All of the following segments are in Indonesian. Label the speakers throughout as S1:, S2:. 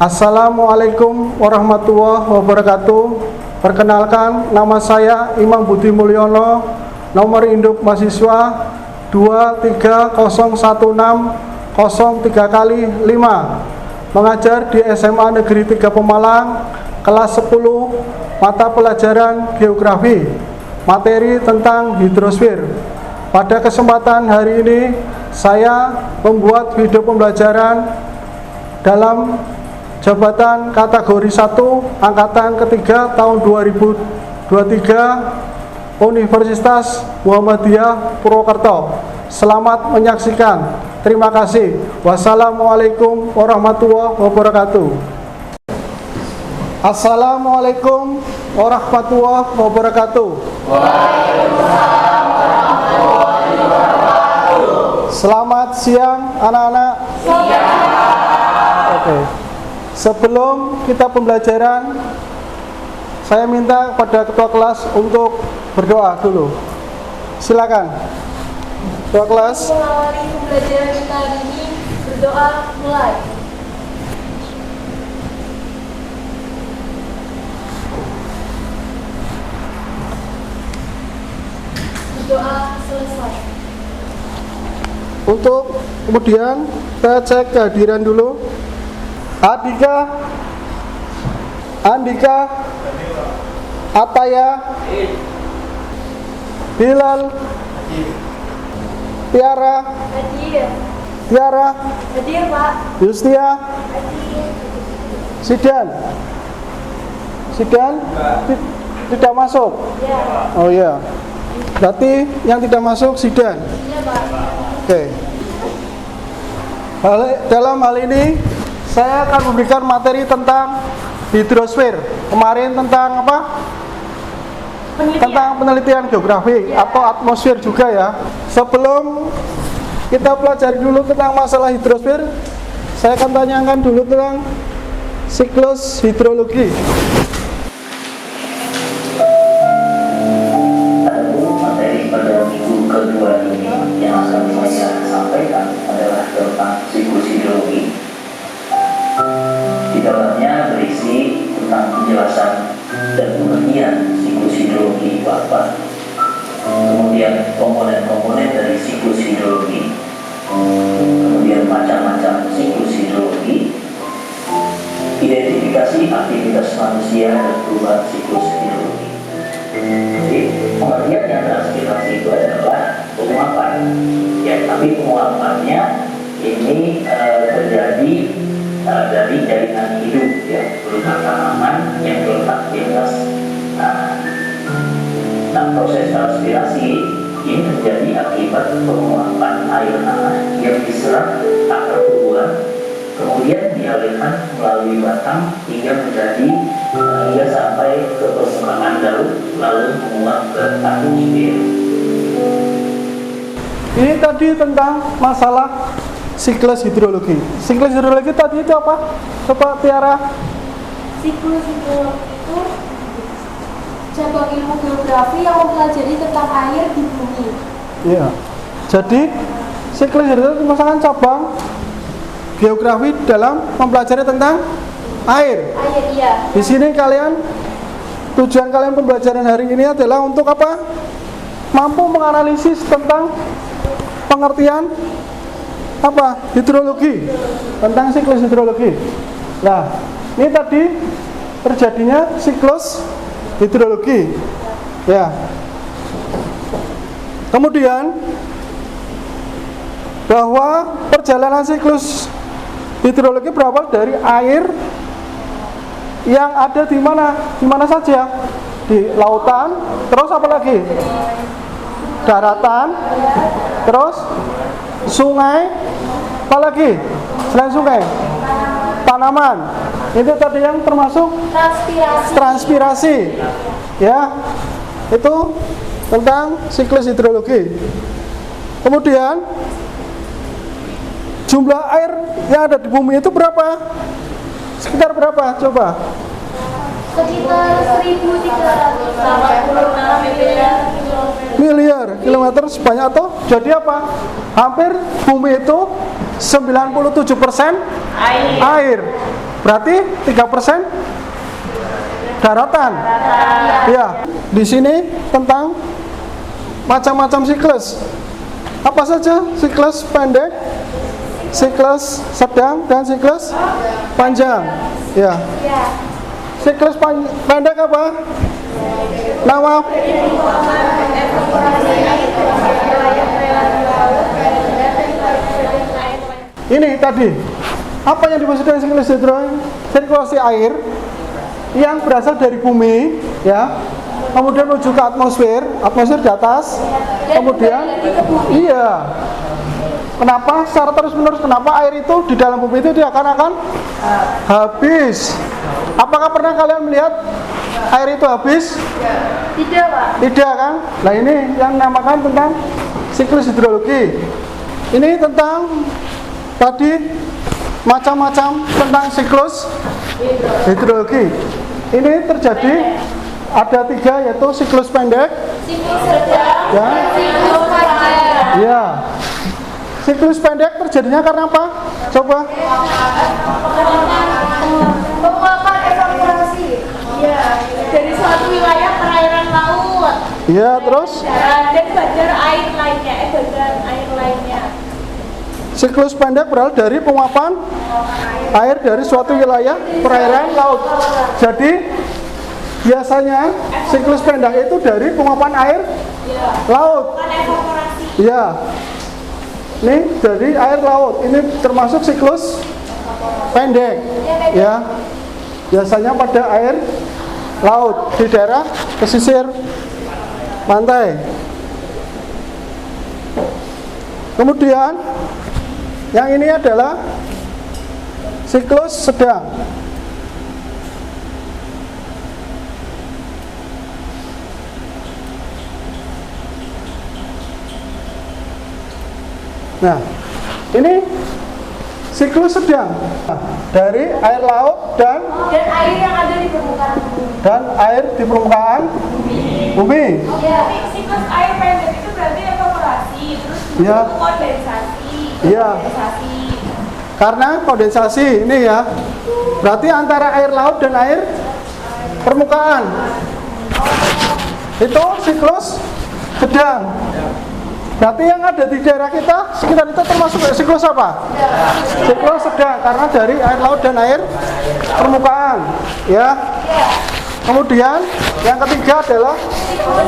S1: Assalamualaikum warahmatullahi wabarakatuh. Perkenalkan, nama saya Imam Budi Mulyono, nomor induk mahasiswa 2301603x5, mengajar di SMA Negeri 3 Pemalang, kelas 10, mata pelajaran Geografi, materi tentang hidrosfer. Pada kesempatan hari ini, saya membuat video pembelajaran dalam jabatan kategori 1 angkatan ketiga tahun 2023 Universitas Muhammadiyah Purwokerto. Selamat menyaksikan. Terima kasih. Wassalamualaikum warahmatullahi wabarakatuh. Assalamualaikum warahmatullahi wabarakatuh.
S2: Waalaikumsalam warahmatullahi wabarakatuh.
S1: Selamat siang anak-anak.
S2: Siang.
S1: Oke. Sebelum kita pembelajaran, saya minta kepada ketua kelas untuk berdoa dulu. Silakan. Ketua kelas.
S2: Mengawali pembelajaran kita hari ini, berdoa mulai. Berdoa selesai.
S1: Untuk kemudian kita cek kehadiran dulu. Andika, Ataya, Bilal, Tiara,
S2: Hadir.
S1: Tiara,
S2: Hadir, Pak.
S1: Yustia,
S2: Hadir.
S1: Sidan, tidak masuk.
S2: Ya.
S1: Oh iya. Berarti yang tidak masuk Sidan.
S2: Iya, Pak.
S1: Oke. Dalam hal ini saya akan memberikan materi tentang hidrosfer. Kemarin tentang apa? Tentang penelitian geografi atau atmosfer juga ya. Sebelum kita pelajari dulu tentang masalah hidrosfer, saya akan tanyakan dulu tentang siklus hidrologi.
S3: Materi pada minggu kedua ini yang akan saya sampaikan adalah tentang siklus hidrologi. Di dalamnya berisi tentang penjelasan dan pengertian siklus hidrologi itu apa, kemudian komponen-komponen dari siklus hidrologi, kemudian macam-macam siklus hidrologi, identifikasi aktivitas manusia dan perubahan siklus hidrologi. Jadi pengertian yang transpirasi itu adalah penguapan, ya, tapi penguapannya ini terjadi dari jaringan hidup, ya, berupa tanaman yang terletak di atas tanah. Nah, proses transpirasi ini terjadi akibat penguapan air tanah yang diserap akar tumbuhan, kemudian dialirkan melalui batang hingga sampai ke permukaan laut, lalu menguap ke atmosfer.
S1: Ini tadi tentang masalah siklus hidrologi. Siklus hidrologi tadi itu apa? Coba Tiara.
S2: Siklus hidrologi itu cabang ilmu geografi yang mempelajari tentang air di bumi.
S1: Iya. Jadi siklus hidrologi merupakan cabang geografi dalam mempelajari tentang air.
S2: Air, iya.
S1: Di sini tujuan kalian pembelajaran hari ini adalah untuk apa? Mampu menganalisis tentang pengertian apa? Hidrologi, tentang siklus hidrologi. Nah, ini tadi terjadinya siklus hidrologi. Ya. Kemudian bahwa perjalanan siklus hidrologi berawal dari air yang ada di mana? Di mana saja? Di lautan, terus apa lagi? Daratan, terus sungai, apa lagi? Selain sungai? Tanaman. Itu tadi yang termasuk transpirasi. Ya. Itu tentang siklus hidrologi. Kemudian jumlah air yang ada di bumi itu berapa? Sekitar berapa? Coba.
S2: Sekitar 1.386
S1: miliar kilometer sebanyak itu. Jadi apa? Hampir bumi itu 97% air. Berarti 3% daratan. Ya, di sini tentang macam-macam siklus. Apa saja? Siklus pendek, siklus sedang, dan siklus panjang. Ya. Siklus pendek apa? Nama? Ini tadi. Apa yang dimaksud dengan siklus hidrogen? Sirkulasi air yang berasal dari bumi, ya, kemudian menuju ke atmosfer di atas, kemudian, iya. Kenapa secara terus-menerus? Kenapa air itu di dalam bumi itu dia akan habis? Apakah pernah kalian melihat air itu habis?
S2: Tidak, Pak.
S1: Tidak kan? Nah ini yang namakan tentang siklus hidrologi. Ini tentang tadi macam-macam tentang siklus hidrologi. Ini terjadi ada 3, yaitu siklus pendek,
S2: Siklus sedang,
S1: ya,
S2: siklus panjang.
S1: ya. Siklus pendek terjadinya karena apa? Coba.
S2: Penguapan evaporasi. Iya, dari suatu wilayah perairan laut.
S1: Ya, terus
S2: Dan bandar air lainnya, bandar air lainnya.
S1: siklus pendek berasal dari penguapan air dari suatu wilayah perairan laut. Jadi biasanya siklus pendek itu dari penguapan air laut.
S2: Bukan evaporasi.
S1: Ya. Ini dari air laut. Ini termasuk siklus pendek. Ya. Biasanya pada air laut di daerah pesisir pantai. Kemudian yang ini adalah siklus sedang. Nah, ini siklus sedang dari air laut dan
S2: air yang ada di permukaan bumi.
S1: air di permukaan bumi.
S2: Ya, siklus air pendek itu berarti evaporasi, terus
S1: Ya.
S2: kondensasi.
S1: Iya.
S2: Kondensasi.
S1: Karena kondensasi ini ya, berarti antara air laut dan air permukaan. Itu siklus sedang. Berarti yang ada di daerah kita, sekitar itu termasuk siklus apa? Siklus sedang, karena dari air laut dan air permukaan. Ya. Kemudian yang ketiga adalah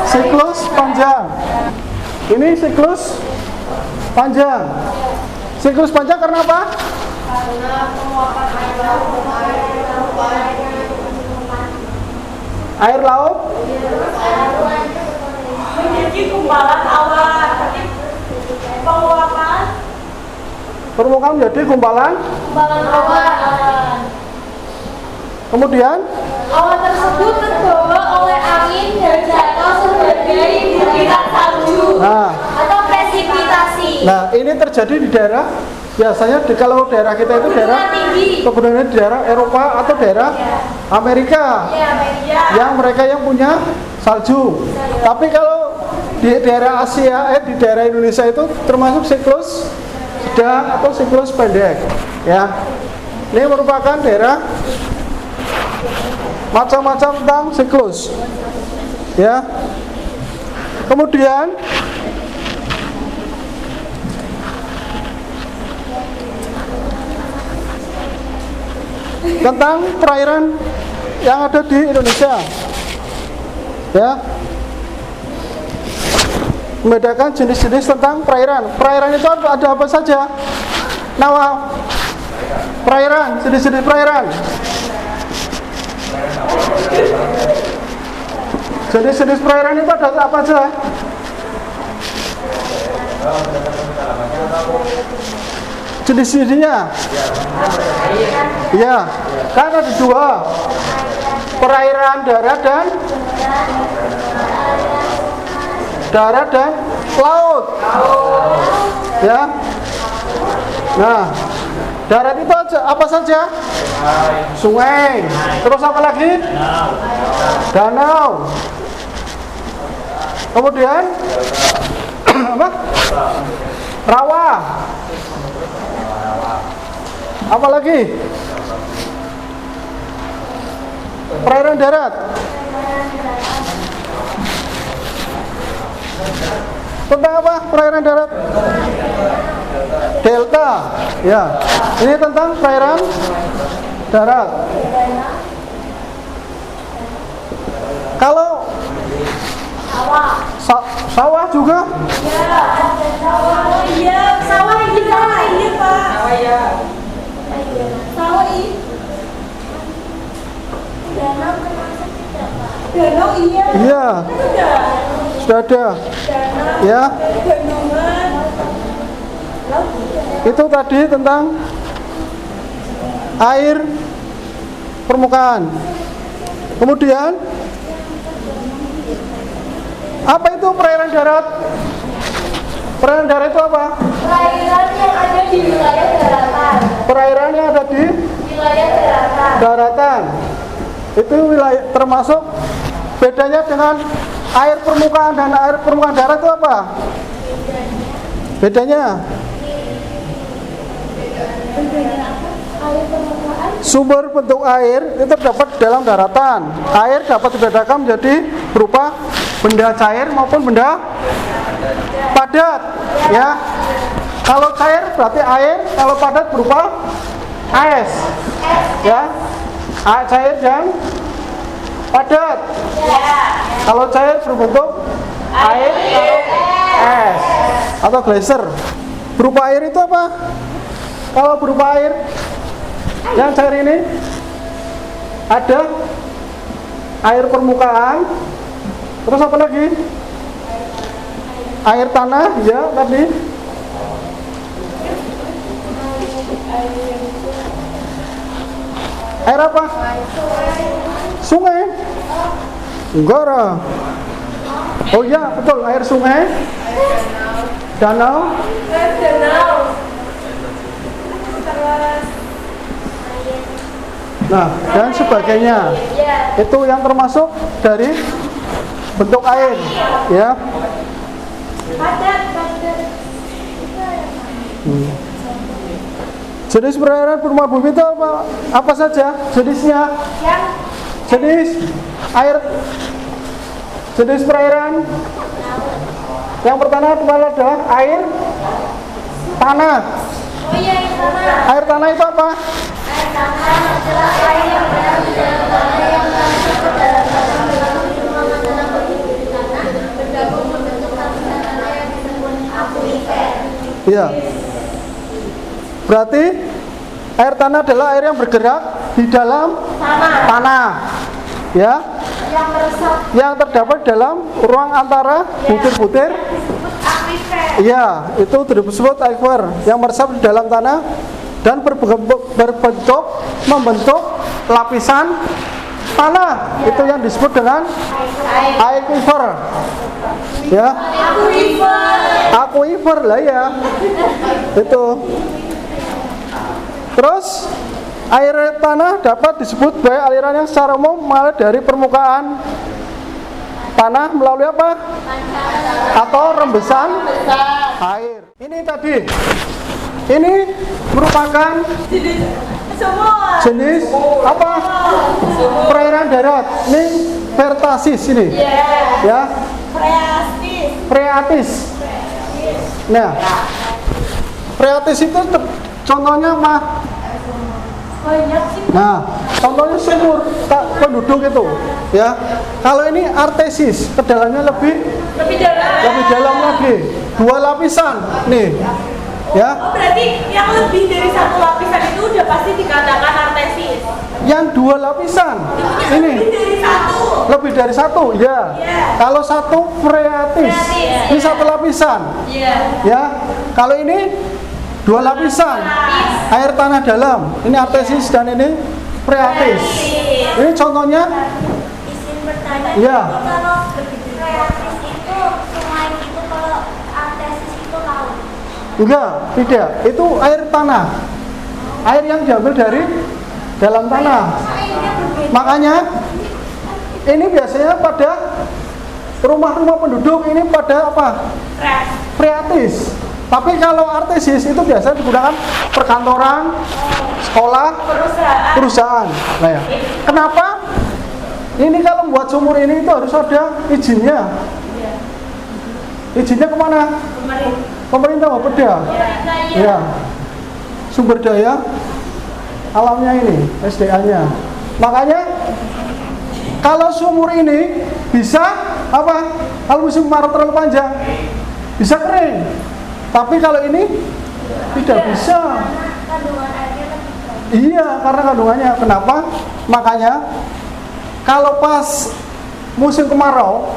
S1: siklus panjang. Ini siklus panjang. Siklus panjang karena apa? Air laut
S2: Menjadi gumpalan awan. Berarti penguapan
S1: permukaan menjadi gumpalan.
S2: awan.
S1: Kemudian
S2: Awan tersebut terbawa oleh angin dan jatuh sebagai butiran salju atau presipitasi.
S1: nah ini terjadi di daerah, biasanya kalau daerah kita itu daerah
S2: Tinggi.
S1: kebetulan di daerah Eropa atau daerah Amerika,
S2: Ya, media.
S1: yang mereka yang punya salju. Tapi kalau di daerah Asia, di daerah Indonesia itu termasuk siklus sedang atau siklus pendek. Ya, ini merupakan daerah macam-macam tentang siklus. Ya, kemudian tentang perairan yang ada di Indonesia. Ya, membedakan jenis-jenis tentang perairan. Perairan itu ada apa saja? Nama perairan, jenis-jenis perairan. Jenis-jenis perairan itu ada apa saja? Jenis-jenisnya? Ya, kan ada 2. Perairan darat dan laut. Ya. Nah, darat itu apa saja? Sungai. Terus apa lagi? Danau. Kemudian apa? Rawa. Apa lagi? Perairan darat. Tentang apa perairan darat? Delta. Ya. Ini tentang perairan darat. Kalau sawah juga?
S2: Iya, sawah juga. Iya, Pak. Sawah ini. Danau termasuk tidak, Pak? Danau iya.
S1: Iya. Sudah ada. Ya.
S2: Bendungan.
S1: Itu tadi tentang air permukaan. Kemudian apa itu perairan darat? Perairan darat itu apa?
S2: Perairan yang ada di wilayah daratan.
S1: Perairan yang ada di
S2: Wilayah daratan.
S1: daratan. Itu wilayah termasuk bedanya dengan air permukaan dan air permukaan darat itu apa? Bedanya?
S2: Air permukaan.
S1: Sumber bentuk air itu terdapat dalam daratan. Air dapat dibedakan menjadi berupa benda cair maupun benda padat. Ya. Kalau cair berarti air, kalau padat berupa es. Ya. Cair dan padat. Kalau cair berbentuk air, kalau es atau geyser. Berupa air itu apa? Kalau berupa air yang cair ini ada air permukaan, terus apa lagi? Air tanah, ya tadi. Air apa? Sungai? Enggak lah. Oh iya, betul, air sungai. Danau. Nah, dan sebagainya. Itu yang termasuk dari bentuk air, ya.
S2: Padat.
S1: Jenis perairan permukaan bumi itu apa saja? Jenisnya? Jenis air, jenis perairan. Yang pertama adalah air tanah.
S2: Oh iya, air tanah.
S1: Air tanah itu apa?
S2: Air tanah adalah air yang berada di dalam tanah yang masuk ke dalam tanah melalui ruangan dalam bumi tanah bergabung membentuk lapisan tanah yang disebut akuifer.
S1: Iya. Berarti air tanah adalah air yang bergerak di dalam tanah. Ya.
S2: Yang meresap
S1: Yang terdapat dalam ruang antara butir-butir.
S2: disebut akuifer.
S1: Iya, itu disebut aquifer yang meresap di dalam tanah dan membentuk lapisan tanah. Itu yang disebut dengan aquifer. Ya. Aquifer lah ya. Itu. Terus air tanah dapat disebut sebagai aliran yang secara umum mengalir dari permukaan tanah melalui apa? Atau rembesan air. Ini tadi. Ini merupakan jenis apa? Perairan darat. Ini Pertasis ini. Ya. Phreatis. Nah, Phreatis itu contohnya apa? Nah, contohnya sumur penduduk itu, ya. Kalau ini artesis, kedalamannya lebih dalam lagi, 2 lapisan, nih, ya.
S4: Oh, berarti yang lebih dari 1 lapisan itu udah pasti dikatakan artesis.
S1: Yang 2 lapisan, ini
S4: Lebih dari 1.
S1: ya. Kalau 1 phreatis, ini 1 lapisan, ya. Kalau ini 2 lapisan, air tanah dalam. Ini artesis dan ini phreatis. Ini contohnya.
S2: Izin bertanya,
S1: Iya.
S2: kalau kreatif itu sungai itu, kalau artesis itu laut.
S1: Enggak, tidak. Itu air tanah. Air yang diambil dari dalam tanah. Makanya ini biasanya pada rumah-rumah penduduk ini pada apa? Phreatis. Tapi kalau artesis itu biasanya digunakan perkantoran, sekolah, perusahaan. Nah, ya. Kenapa Ini kalau buat sumur ini itu harus ada izinnya. Izinnya kemana? Pemerintah Bapeda. Ya. Sumber daya alamnya ini, SDA-nya. Makanya kalau sumur ini bisa apa? Kalau musim kemarau terlalu panjang bisa kering. Tapi kalau ini tidak bisa.
S2: Kandungan airnya lebih banyak.
S1: Iya, karena kandungannya. Kenapa? Makanya kalau pas musim kemarau,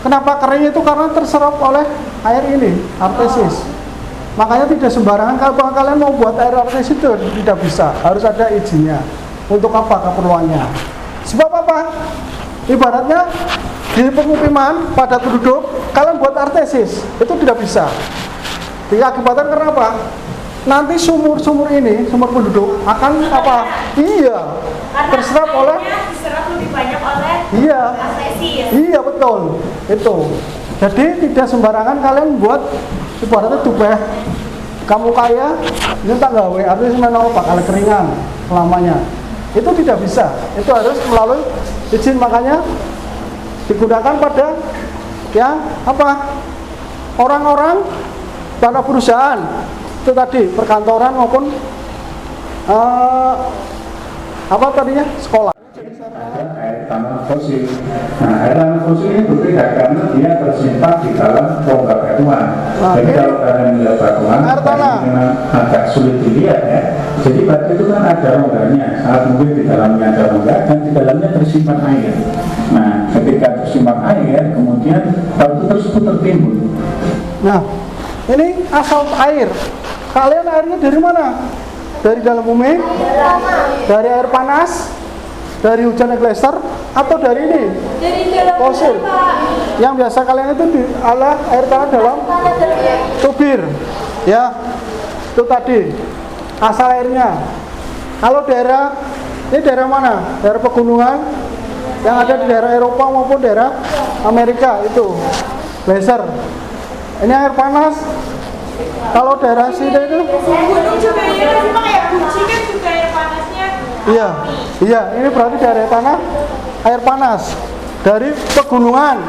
S1: kenapa kering itu karena terserap oleh air ini, artesis. Makanya tidak sembarangan kalau kalian mau buat air artesis itu tidak bisa, harus ada izinnya. Untuk apa keperluannya? Sebab apa? Ibaratnya di pemukiman padat penduduk, kalian buat artesis itu tidak bisa. Diakibatkan karena apa? Nanti sumur-sumur ini, sumur penduduk akan apa? Iya, terserap oleh.
S4: Diserap lebih banyak oleh
S1: Iya,
S4: artesis.
S1: iya betul, itu. Jadi tidak sembarangan kalian buat ibaratnya tubeh kamu kaya, ini tak gawe, artinya mana bakal keringan selamanya. Itu tidak bisa, itu harus melalui izin, makanya digunakan pada yang apa? Orang-orang pada perusahaan itu tadi perkantoran maupun apa tadinya sekolah.
S5: Ada air tanah fosil. Nah, air tanah fosil ini berbeda karena dia tersimpan di dalam rongga batuan. Jadi kalau kalian melihat batuan,
S1: air tanah
S5: ini memang agak sulit dilihat ya. Jadi batu itu kan ada rongganya, saat mungkin di dalamnya ada rongga dan di dalamnya tersimpan air. Nah, ketika tersimpan air, kemudian batu tersebut tertimbun.
S1: Nah, ini asal air. Kalian airnya dari mana? Dari dalam bumi? Dari air panas? Dari hujan glacier? Atau dari ini?
S4: Dari dalam
S1: Fosil. Yang biasa kalian itu adalah air tanah dalam tubir. Ya, itu tadi asal airnya. Kalau daerah, ini daerah mana? Daerah pegunungan yang ada di daerah Eropa maupun daerah Amerika itu glacier. Ini air panas. Kalau daerah sini itu
S4: gunung juga ya, cuma kayak Guci kan juga air panasnya.
S1: iya, iya, ini berarti daerah tanah air panas dari pegunungan,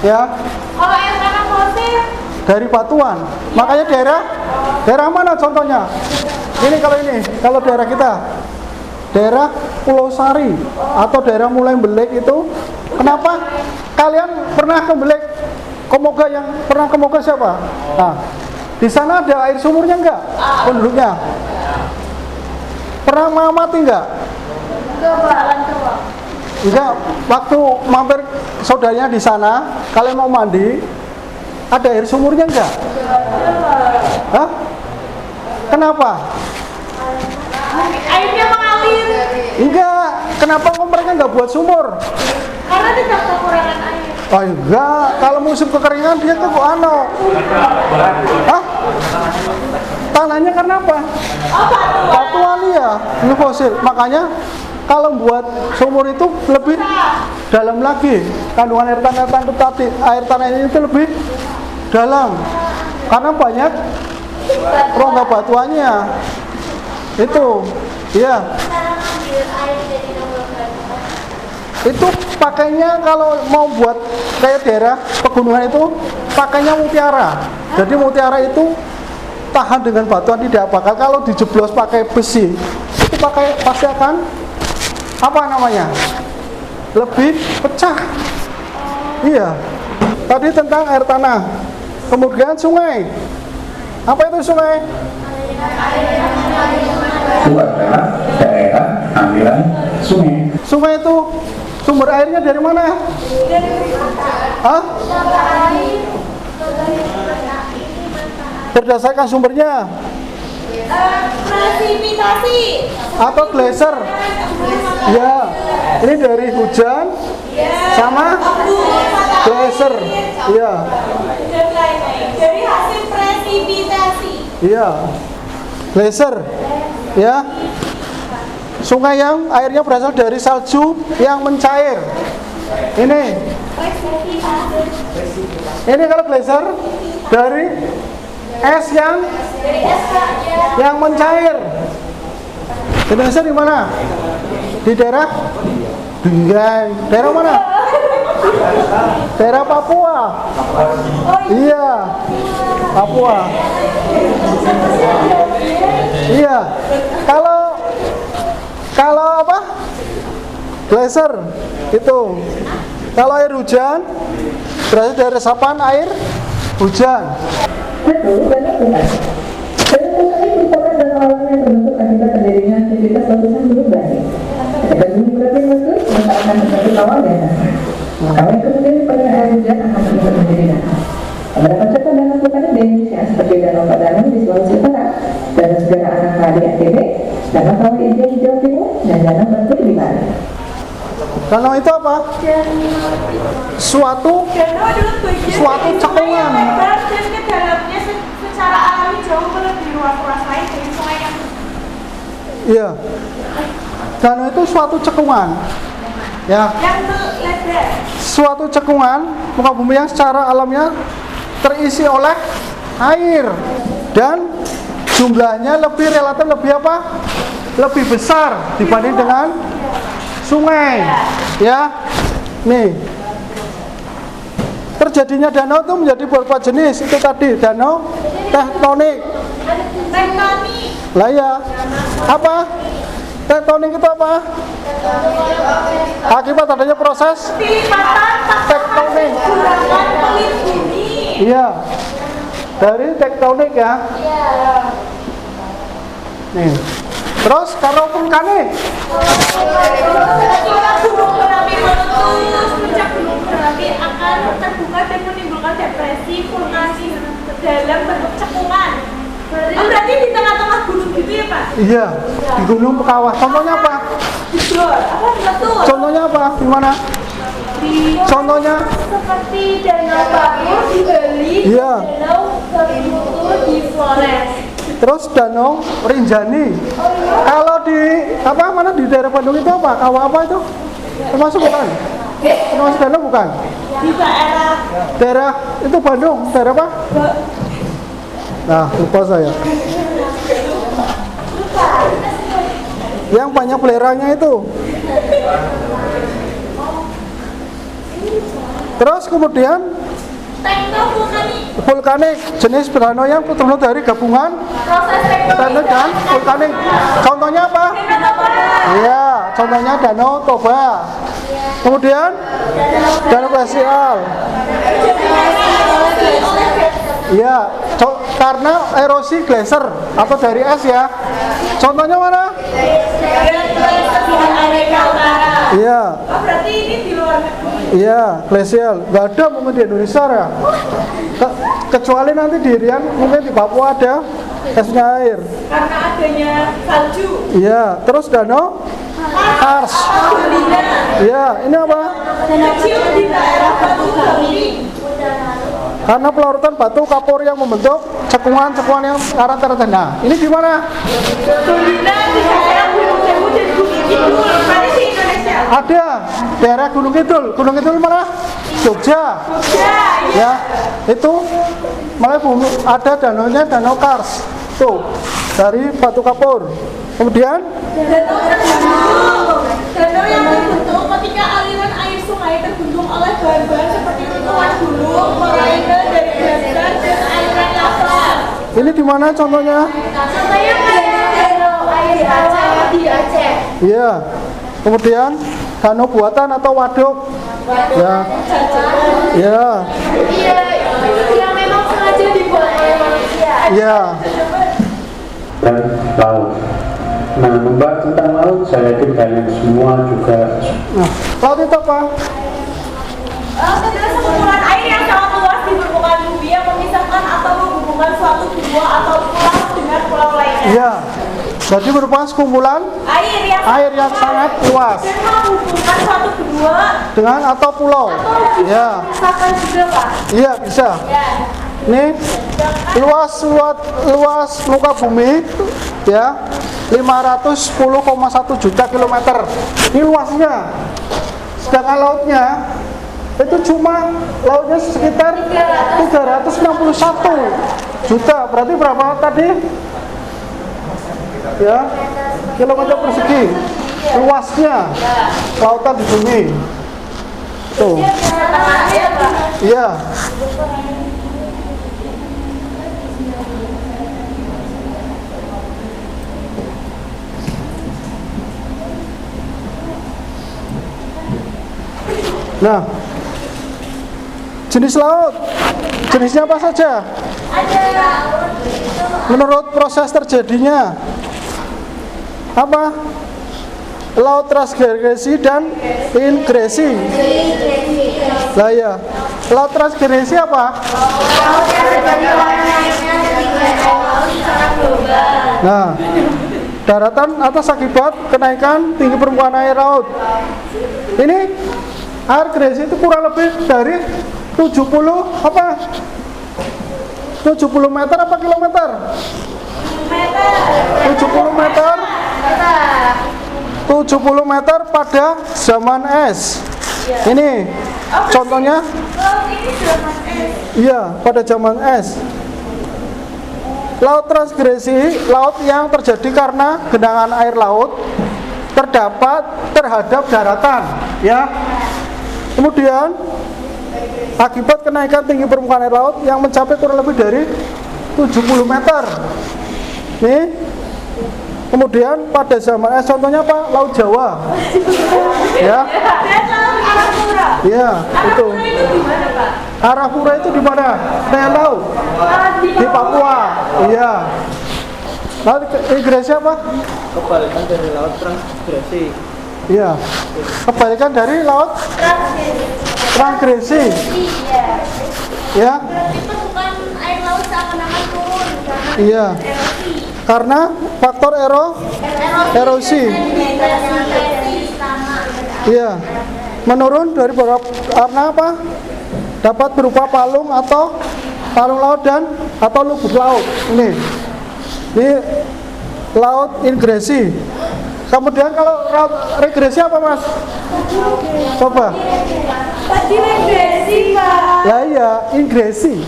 S1: ya,
S4: Kalau air tanah fosil,
S1: dari batuan. Makanya daerah mana contohnya? Ini kalau daerah kita, daerah Pulau Sari atau daerah Mulai Belek itu, kenapa? Kalian pernah ke Belek? Komoga, yang pernah ke Komoga siapa? Nah, di sana ada air sumurnya enggak? Penduduknya pernah mengamati enggak? Enggak. Waktu mampir saudaranya di sana, kalian mau mandi, ada air sumurnya enggak? Hah? Kenapa?
S4: airnya mengalir
S1: Enggak. Kenapa kok mereka enggak buat sumur?
S4: karena tidak kekurangan air.
S1: Oh enggak. Kalau musim kekeringan dia tuh Hah? Tanahnya karena apa? Batuan ya, ini fosil. Makanya kalau buat sumur itu lebih dalam lagi. Kandungan air tanah itu tadi, air tanah ini itu lebih dalam. Karena banyak rongga batuannya. Itu, iya.
S2: Cara ngambil air dari rongga batuan.
S1: Itu pakainya kalau mau buat kayak daerah pegunungan itu pakainya mutiara. Jadi mutiara itu tahan dengan batuan, tidak bakal kalau dijeblos pakai besi itu pasti akan apa namanya, lebih pecah. Iya. Tadi tentang air tanah. Kemudian sungai. Apa itu sungai?
S5: Itu adalah daerah aliran sungai.
S1: Sungai itu sumber airnya dari mana? Hah? Berdasarkan sumbernya
S4: Presipitasi
S1: atau glacier? Ya, ini dari hujan sama glacier. Iya,
S4: dan lain-lain dari hasil presipitasi.
S1: iya, glacier. Ya, sungai yang airnya berasal dari salju yang mencair. Ini kalau glacier dari es yang mencair. Indonesia di mana? Di daerah Daerah mana? Daerah Papua. Iya, Papua. Iya. Kalau apa? Glacier itu. Kalau air hujan berarti dari resapan air hujan.
S6: Betul, benar benar. Danau Toba ini merupakan danau alami yang terbentuk akibat terjadinya aktivitas letusan gunung berapi. Ketika gunung berapi meletus, maka akan terbentuk kawah dan asap. Kawah yang kemudian dipenuhi air hujan akan berubah menjadi danau. Beberapa contoh danau vulkanik di Indonesia seperti Danau Padang di Sulawesi Utara, Danau Segara Anak di NTB, Danau Kawah Ijen di Jawa Timur, dan Danau Batur di Bali.
S1: Danau itu apa? Suatu
S4: Danau adalah bagian
S1: Suatu
S4: dari sungai
S1: cekungan.
S4: yang lebar dan kedalamannya secara alami jauh melebihi ruas-ruas lain dari sungai yang
S1: iya. Danau itu suatu cekungan. Ya,
S4: lebar.
S1: suatu cekungan muka bumi yang secara alamnya terisi oleh air dan jumlahnya relatif lebih apa? Lebih besar dibanding dengan sungai. Ya. Nih. Terjadinya danau itu menjadi beberapa jenis. Itu tadi danau tektonik.
S4: Tektonik.
S1: Lah ya. Apa? Tektonik itu apa? Akibat adanya proses
S4: Lipatan
S1: tektonik.
S4: gerakan pelit bumi.
S1: Iya. Dari tektonik ya. Nih. Terus karena vulkanik.
S4: Ketika gunung berapi meletus, puncak gunung berapi akan terbuka dan menimbulkan depresi vulkanis dalam bentuk cekungan. Berarti di tengah-tengah gunung gitu ya Pak?
S1: Iya. Di Gunung Pekawah. Contohnya apa?
S4: Jujur, apa meletus?
S1: Contohnya apa? Gimana? Contohnya?
S4: Seperti Danau Baru di Bali,
S1: Iya.
S4: Danau Bermutu di Flores.
S1: Terus Danau Rinjani. Kalau di apa mana di daerah Bandung itu apa? Kawah apa itu? Termasuk bukan? Termasuk danau bukan?
S4: Di
S1: Daerah itu Bandung, daerah apa? Nah, lupa saya. Yang banyak belerangnya itu. Terus kemudian vulkanik jenis danau yang terbentuk dari gabungan
S4: proses
S1: tektonik dan vulkanik. Contohnya apa? Iya, contohnya Danau Toba. Kemudian Danau Glasial. Iya, karena erosi glacier atau dari es ya. Contohnya mana? Iya.
S4: Oh, berarti ini di luar negeri.
S1: Iya, glasial. Nggak ada mungkin di Indonesia ya. Kecuali nanti di Rian, mungkin di Papua ada esnya air.
S4: Karena adanya salju.
S1: Iya, terus danau Kars. Iya, ini apa?
S4: Kecil di daerah Batu Gamping.
S1: Karena pelarutan batu kapur yang membentuk cekungan-cekungan yang arah tertentu. Nah, ini di mana?
S4: Dolina di daerah Gunung Sewu dan Gunung Kidul. Berarti di Indonesia.
S1: Ada daerah Gunung Kidul. Gunung Kidul mana? Jogja. Ya, itu malah bumi ada danaunya Danau Kars. Tuh, dari batu kapur. Kemudian
S4: Danau yang terbentuk ketika aliran air sungai terbentuk oleh bahan-bahan seperti tutupan gunung, moraine dari dasar dan aliran lava.
S1: ini di mana contohnya?
S4: Contohnya danau air di Aceh.
S1: Iya. Kemudian danau buatan atau waduk. Ya. Ya.
S2: Iya, yang memang sengaja dibuat oleh manusia.
S1: Ya.
S5: Dan laut. Nah, membahas tentang laut, saya yakin kalian semua juga.
S1: Nah, laut itu apa?
S4: Laut adalah sekumpulan air yang sangat luas di permukaan bumi yang memisahkan atau menghubungkan suatu benua atau pulau dengan pulau lainnya.
S1: Iya. Jadi merupakan sekumpulan
S4: Air yang
S1: sangat luas
S4: dan menghubungkan suatu benua
S1: dengan atau pulau. Ya.
S4: misalkan juga Pak.
S1: Iya, bisa.
S4: Ya.
S1: Ini luas muka bumi ya 510,1 juta kilometer. Ini luasnya. Sedangkan lautnya itu cuma lautnya sekitar 361 juta. Berarti berapa tadi? Ya, kilometer persegi. luasnya lautan di bumi. Tuh. Iya. Nah, jenis laut, jenisnya apa saja? Menurut proses terjadinya, apa? Laut transgresi dan ingresi. Lah ya, laut transgresi apa? Nah, daratan atas akibat kenaikan tinggi permukaan air laut. Ini air gresi itu kurang lebih dari 70 apa? 70 meter apa kilometer? 70 meter. 70 meter pada zaman es. Ini contohnya. Iya, pada zaman es. Laut transgresi, laut yang terjadi karena genangan air laut terdapat terhadap daratan, ya. Kemudian akibat kenaikan tinggi permukaan air laut yang mencapai kurang lebih dari 70 meter. Nih. Kemudian pada zaman es, contohnya apa? Laut Jawa. Ya. Iya, itu. Arafura itu di mana? Laut. Di Papua. Iya. Laut ingresi apa?
S7: Kebalikan dari laut transgresi.
S1: Iya. Kebalikan dari laut transgresi. Ya.
S4: Itu bukan air laut seakan-akan turun karena
S1: Iya. Karena faktor erosi. Iya. Menurun dari beberapa karena apa? Dapat berupa palung atau palung laut dan atau lubuk laut. Ini laut ingresi. Kemudian kalau laut regresi apa, Mas? Coba.
S4: tadi regresi, Pak.
S1: Ya iya, ingresi.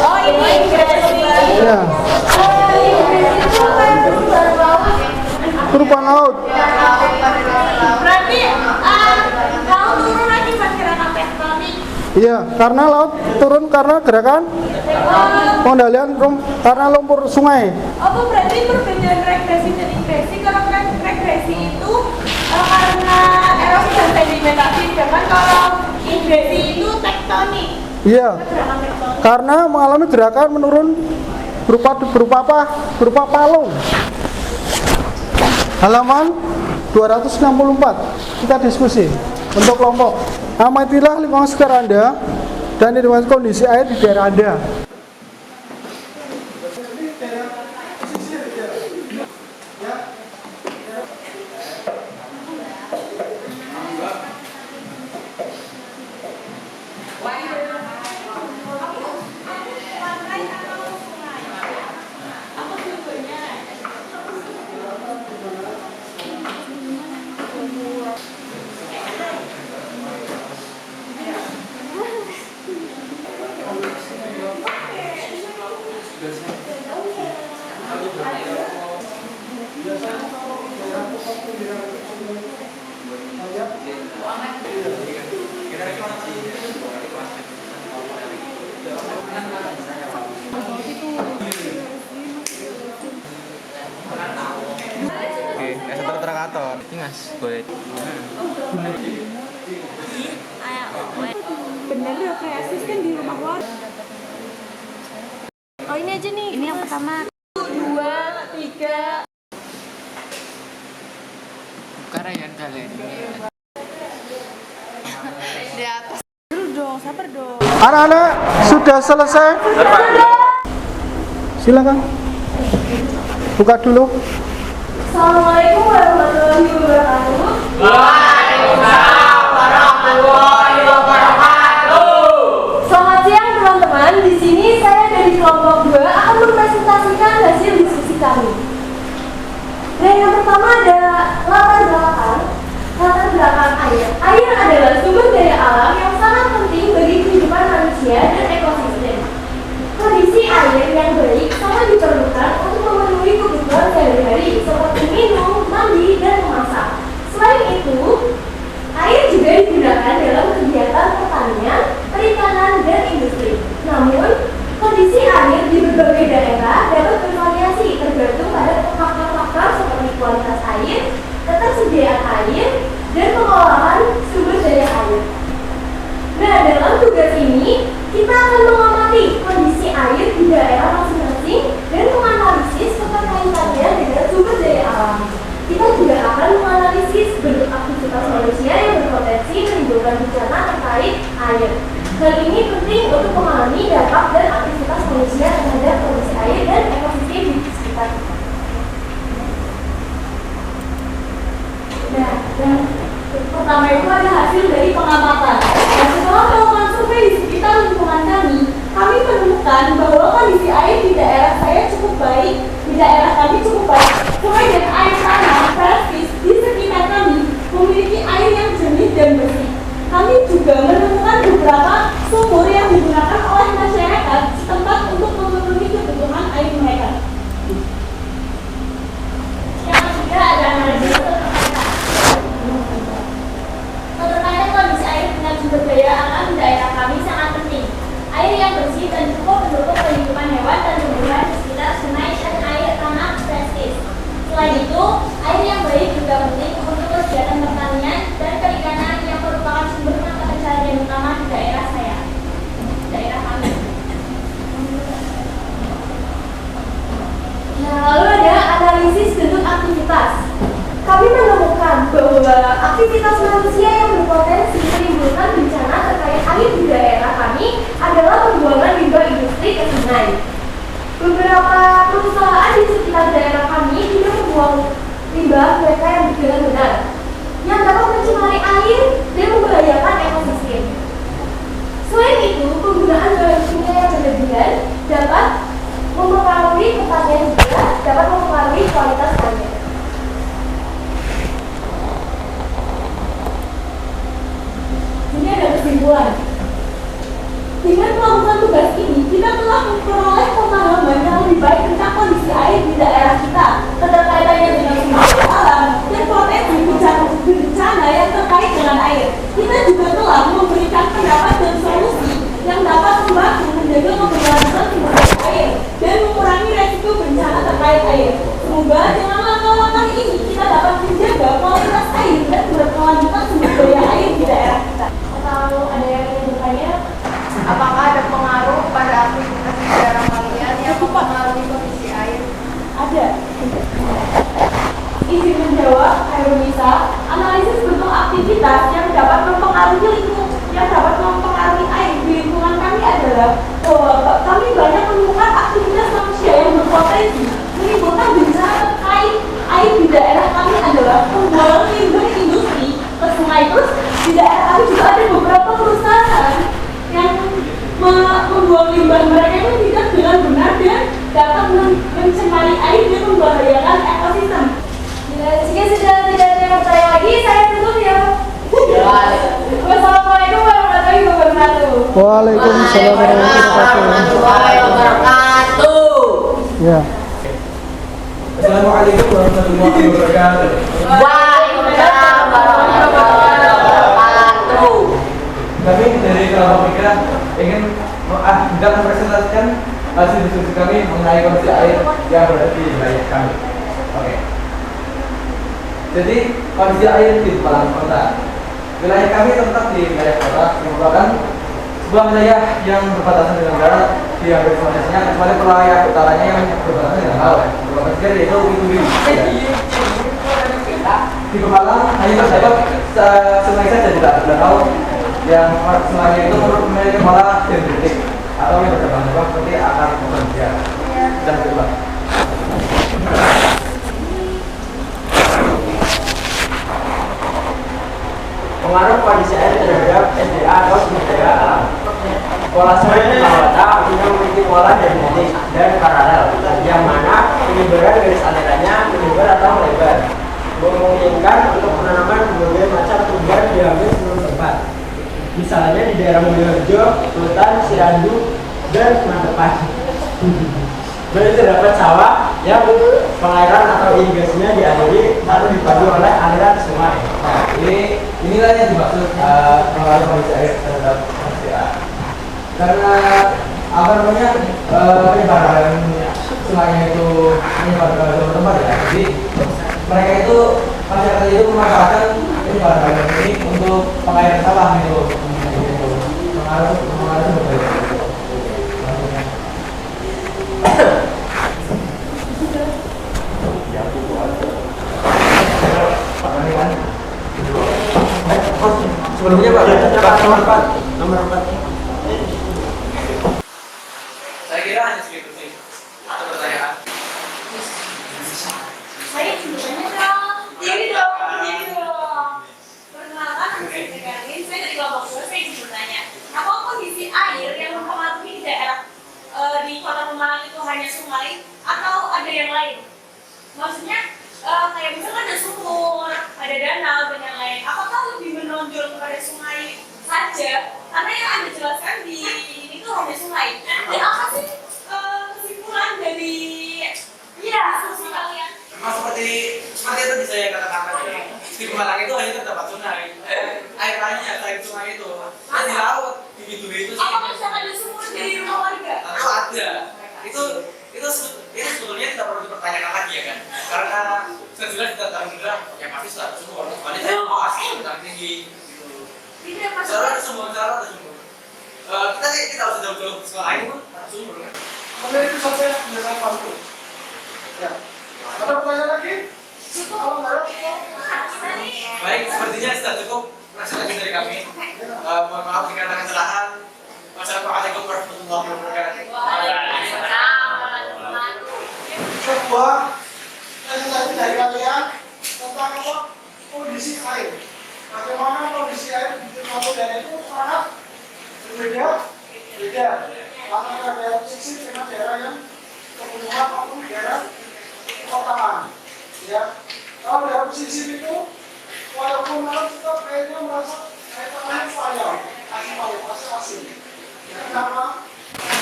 S4: Oh, ini regresi.
S1: Ya.
S4: Oh, ingresi itu kayak perubahan laut.
S1: Perubahan laut.
S4: Berarti laut turun akibat gerakan tektonik.
S1: Iya, karena laut turun karena gerakan pengendalian karena lumpur sungai.
S4: Apa berarti perbedaan regresi dan ingresi? Kalau regresi itu karena erosi dan sedimentasi, sedangkan kalau ingresi itu tektonik.
S1: Iya.
S4: Gerakan tektonik.
S1: Karena mengalami gerakan menurun berupa apa? Berupa palung. Halaman 264. Kita diskusi untuk kelompok. Amatilah lingkungan sekitar Anda dan identifikasi kondisi air di daerah Anda.
S4: Bener ya, kayak asisten di rumah warga. Oh, ini aja nih. Ini yang pertama. 2, 3.
S7: Bukan Ryan kalian.
S4: Di atas. Dulu dong, sabar dong.
S1: Anak-anak sudah selesai? Silakan. Buka dulu.
S4: Assalamualaikum warahmatullahi wabarakatuh.
S8: Waalaikumsalam warahmatullahi wabarakatuh.
S4: Selamat siang teman-teman. Di sini saya dari kelompok 2 akan mempresentasikan hasil diskusi kami. Nah, yang pertama ada latar belakang air. Air adalah sumber daya alam yang sangat penting bagi kehidupan manusia dan ekosistem. Kondisi air yang baik sangat diperlukan untuk memenuhi kebutuhan sehari-hari seperti minum, mandi, dan memasak.
S2: penanggulangan bencana terkait air. Hal ini penting untuk memahami dampak dan aktivitas manusia terhadap kondisi air dan ekosistem di sekitar kita. Nah, yang pertama itu ada hasil dari pengamatan. Nah, setelah melakukan survei di sekitar lingkungan kami menemukan bahwa kondisi air di daerah saya cukup baik, di daerah kami cukup baik. Sungai dan air tanah, persis di sekitar kami memiliki air yang jernih dan bersih. Kami juga menemukan beberapa sumur yang digunakan oleh masyarakat setempat untuk memenuhi kebutuhan air mereka. Yang ketiga ada analisis keterkaitan kondisi air dengan sumber daya alam di daerah kami sangat penting. Air yang bersih dan cukup mendukung kehidupan hewan dan tumbuhan di sekitar sungai dan air tanah prestis. Selain itu, air yang baik juga penting untuk kegiatan pertanian dan perikanan yang merupakan sumber mata pencaharian utama di daerah saya, daerah kami. Nah, lalu ada analisis bentuk aktivitas. Kami menemukan bahwa aktivitas manusia yang berpotensi menimbulkan bencana terkait air di daerah kami adalah pembuangan limbah industri ke sungai. Beberapa perusahaan di sekitar daerah kami tidak membuang limbah mereka yang dengan benar, yang dapat mencemari air dan membahayakan ekosistem. Selain itu, penggunaan bahan kimia yang berlebihan dapat mempengaruhi pertanian juga dapat mempengaruhi kualitas air. Ini ada kesimpulan. Dengan melakukan tugas ini, kita telah memperoleh pemahaman yang lebih baik tentang kondisi air di daerah kita, keterkaitannya dengan sumber alam, dan potensi bencana yang terkait dengan air. Kita juga telah memberikan pendapat dan solusi yang dapat membantu menjaga keberlangsungan sumber daya air dan mengurangi resiko bencana terkait air. Semoga dengan langkah-langkah ini kita dapat menjaga kualitas air dan berkelanjutan sumber daya air di daerah kita. Atau ada yang ingin bertanya?
S8: Apakah ada pengaruh pada aktivitas di daerah kalian yang mempengaruhi kondisi air?
S2: Ada. Izin menjawab, Airunisa. Analisis bentuk aktivitas yang dapat mempengaruhi air di lingkungan kami adalah bahwa kami banyak menemukan aktivitas manusia yang berpotensi menimbulkan bencana terkait air di daerah kami adalah pembuangan limbah industri ke sungai. Terus di daerah kami juga ada beberapa perusahaan yang membuang limbah mereka itu tidak dengan benar dan dapat mencemari air dan membahayakan ekosistem. Jika sudah tidak ada pertanyaan lagi, saya tutup ya. Wassalamualaikum warahmatullahi wabarakatuh.
S1: Waalaikumsalam warahmatullahi
S8: wabarakatuh.
S1: Ya.
S7: Assalamualaikum warahmatullahi wabarakatuh.
S8: Waalaikumsalam warahmatullahi wabarakatuh.
S7: Kami dari kelompok Mika ingin juga mempresentasikan hasil diskusi kami mengenai kondisi air yang berada di wilayah kami. Oke. Jadi kondisi air di Malang Kota. Wilayah kami terletak di wilayah kota yang merupakan sebuah wilayah yang berbatasan dengan darat di hampir semuanya, kecuali wilayah utaranya yang berbatasan dengan laut. Beberapa sekali yaitu Witubi. Di Pemalang hanya terdapat sungai saja di danau yang sungainya itu memiliki pola dendritik atau yang bercabang-cabang seperti akar manusia dan berulang.
S9: Pengaruh kondisi air terhadap SDA atau sumber daya alam. Pola sungai Mahkota memiliki pola dendritik dan paralel, yang mana penyebaran garis alirannya menyebar atau melebar, memungkinkan untuk penanaman berbagai macam tumbuhan di hampir seluruh tempat. Misalnya di daerah Mulyorejo, Rutan, Sirandu, dan Semantepan. Dan terdapat sawah yang pengairan atau irigasinya dialiri atau dipandu oleh aliran sungai.
S7: Nah, inilah yang dimaksud pengaruh kondisi air terhadap SDA. Karena apa namanya penyebaran sungainya itu menyebar ke seluruh tempat ya. Jadi mereka itu masyarakat itu memanfaatkan penyebaran ini untuk pengairan sawah gitu. Pengaruh berbeda.
S9: Sebelumnya Pak,
S7: Nomor 4. Nomor 4.
S9: Saya kira hanya segitu sih. Atau pertanyaan?
S4: Saya juga banyak dong. Jadi dong. Perkenalkan, nama saya Karin. Saya dari kelompok 2. Saya ingin bertanya, apa kondisi air yang mempengaruhi daerah di Kota Pemalang itu hanya sungai atau ada yang lain? Maksudnya kayak misalkan ada sumur, ada danau dan yang lain. Apakah lebih menonjol kepada sungai saja? Karena yang Anda jelaskan di ini tuh hanya sungai. Dan apa sih kesimpulan dari diskusi kalian?
S9: Memang seperti itu bisa saya katakan tadi. Di Pemalang itu hanya terdapat sungai. Air lainnya selain sungai itu. Dan di laut, di pintu itu sih.
S4: Apakah misalkan ada sumur di rumah warga?
S9: Tentu ada. Itu sebetulnya tidak perlu dipertanyakan lagi ya kan? Karena sejelas kita tahu juga yang pasti sudah ada sumur. Kecuali saya mau asli tentang tinggi.
S4: Tidak
S9: Cara ada
S4: masalah.
S9: sumur. Kita harus jauh-jauh ke sekolah ini pun ada sumur kan?
S1: Oke, itu saja penjelasan Pak Guru. Ya. Ada pertanyaan lagi? Kalau nggak ada,
S9: Baik, sepertinya sudah cukup penjelasan lagi dari kami. Mohon maaf jika ada kesalahan. Wassalamualaikum warahmatullahi wabarakatuh.
S1: kedua, tadi dari kalian tentang apa? Kondisi air. Bagaimana kondisi air di suatu daerah itu sangat berbeda. Karena ada daerah pesisir dengan daerah yang pegunungan maupun daerah perkotaan. Ya, kalau daerah pesisir itu walaupun malam tetap airnya merasa air tanahnya payau, pasti asin. Ya, kenapa?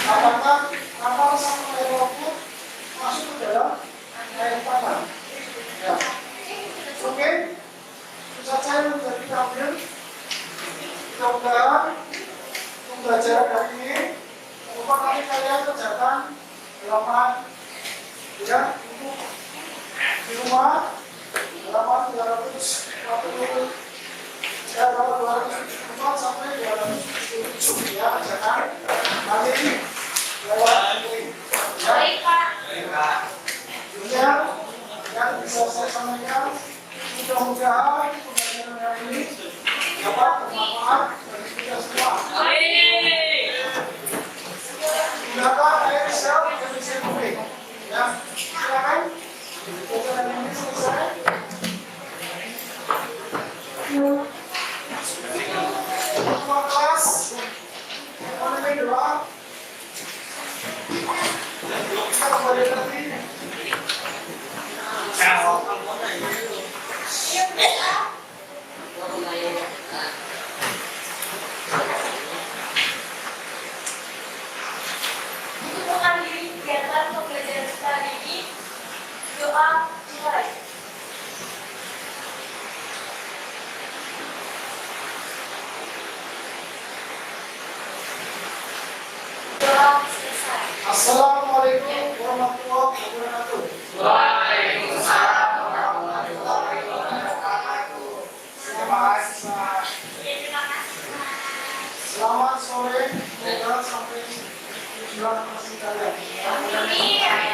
S1: Apakah kapal sama air laut masuk ke dalam air tanah? Ya, oke. Bisa saya menjadi tampil. Mudah-mudahan pembelajaran hari ini merupakan kalian kerjakan halaman ya untuk di rumah halaman 240 ya 204 sampai 207 ya kerjakan nanti lewat ini ya.
S4: Baik, Pak.
S1: Demikian yang bisa saya sampaikan. Mudah-mudahan pembelajaran hari ini dapat bermanfaat bagi kita semua. Gunakan air sel yang bisa pulih. Ya, silakan. Pembelajaran ini selesai. Semua kelas, ekonomi doa. Kita kembali nanti.
S4: Untuk mengakhiri kegiatan pembelajaran kita hari ini, doa mulai. Doa selesai.
S1: Assalamualaikum warahmatullahi wabarakatuh.
S9: Waalaikumsalam warahmatullahi wabarakatuh.
S1: Terima kasih.
S4: Terima kasih.
S1: Selamat sore. Semoga sampai tujuan masing kalian.
S4: Amin.